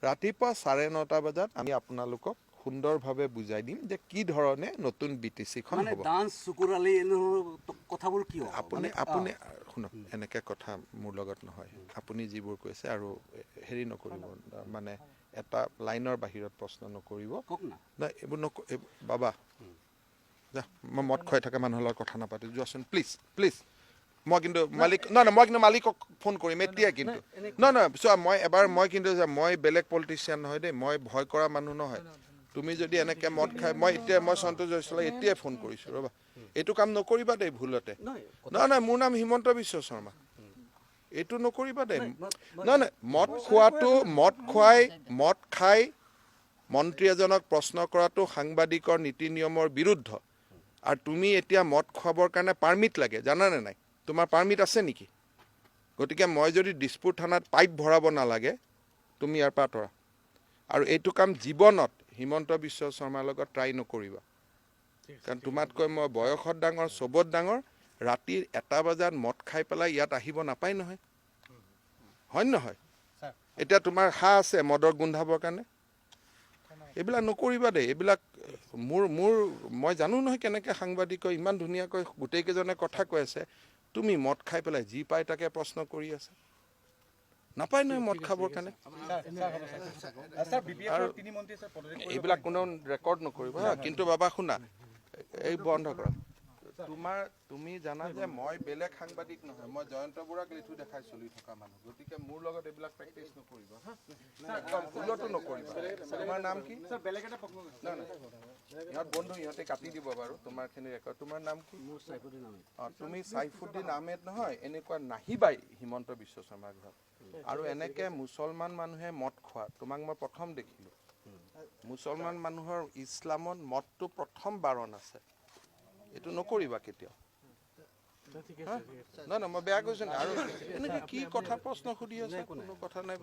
ৰাতিপুৱা 9:30 বজাত আমি আপোনালোকক সুন্দৰভাৱে বুজাই দিম যে কি ধৰণে নতুন বিটিচিখন মানে হ'ব। ডান্স চুকুৰালি কথাবোৰ কিয় আপুনি আপুনি শুনক, এনেকৈ কথা মোৰ লগত নহয়। আপুনি যিবোৰ কৈছে আৰু হেৰি নকৰিব, মানে এটা লাইনৰ বাহিৰত প্ৰশ্ন নকৰিব। কওক না নাই এইবোৰ বাবা যা, মই মদ খুৱাই থকা মানুহৰ লগত কথা নাপাতো, যোৱাচোন প্লিজ প্লিজ। মই কিন্তু মালিক নহয় নহয়, মই কিন্তু মালিকক ফোন কৰিম এতিয়াই কিন্তু। নহয় নহয়, চোৱা মই কিন্তু মই বেলেগ পলিটিচিয়ান নহয় দেই, মই ভয় কৰা মানুহ নহয়। তুমি যদি এনেকৈ মদ খাই মই সন্তোষ জয়ছলাই এতিয়াই ফোন কৰিছোঁ ৰ'বা, এইটো কাম নকৰিবা দেই ভুলতে। নহয় নহয়, মোৰ নাম হিমন্ত বিশ্ব শৰ্মা, এইটো নকৰিবা দেই। নহয় নহয়, মদ খাই মন্ত্ৰী এজনক প্ৰশ্ন কৰাটো সাংবাদিকৰ নীতি নিয়মৰ বিৰুদ্ধ। আৰু তুমি এতিয়া মদ খুৱাবৰ কাৰণে পাৰ্মিট লাগে, জানানে নাই? তোমাৰ পাৰ্মিট আছে নেকি? গতিকে মই যদি দিছপুৰ থানাত পাইপ ভৰাব নালাগে, তুমি ইয়াৰ পৰা আঁতৰা। আৰু এইটো কাম জীৱনত হিমন্ত বিশ্ব শৰ্মাৰ লগত ট্ৰাই নকৰিবা, কাৰণ তোমাতকৈ মই বয়সত ডাঙৰ, চবত ডাঙৰ। ৰাতি 1 বজাত মদ খাই পেলাই ইয়াত আহিব নাপায় নহয়, হয় নহয়? এতিয়া তোমাৰ হাঁহ আছে মদৰ গোন্ধাবৰ কাৰণে? এইবিলাক নকৰিবা দেই, এইবিলাক মই জানো নহয় কেনেকৈ সাংবাদিকৰ ইমান ধুনীয়াকৈ গোটেইকেইজনে কথা কৈ আছে, তুমি মদ খাই পেলাই যি পাই তাকে প্ৰশ্ন কৰি আছা। নাপায় নহয় মদ খাবৰ কাৰণে। আৰু এইবিলাক কোনেও ৰেকৰ্ড নকৰিব হা। কিন্তু বাবা শুনা, এই বন্ধ কৰা। তুমি জানা যে মই বেলেগ সাংবাদিক নহয়, মই জয়ন্ত বৰুৱাক লিথু দেখাই চলি থকা মানুহ। গতিকে মোৰ লগত এইবিলাক প্ৰেক্টিচ নকৰিবা হা, একদম ভুলতো নকৰিবা। তোমাৰ নাম কি? ইহঁত বন্ধু, ইহঁতে কাটি দিব বাৰু তোমাৰখিনি ৰেকৰ্ড। তোমাৰ নাম কি? অঁ, তুমি চাইফুদ্দিন আহমেদ নহয়, এনেকুৱা নাহিবাই হিমন্ত বিশ্ব শৰ্মাৰ ঘৰত। আৰু এনেকৈ মুছলমান মানুহে মদ খোৱা তোমাক মই প্ৰথম দেখিলোঁ। মুছলমান মানুহৰ ইছলামত মদটো প্ৰথম বাৰণ আছে, এইটো নকৰিবা কেতিয়াও। নহয় নহয়, মই বেয়া কৈছোঁ নাই। আৰু এনেকৈ কি কথা প্ৰশ্ন সুধি আছা, কোনো কথা নাই।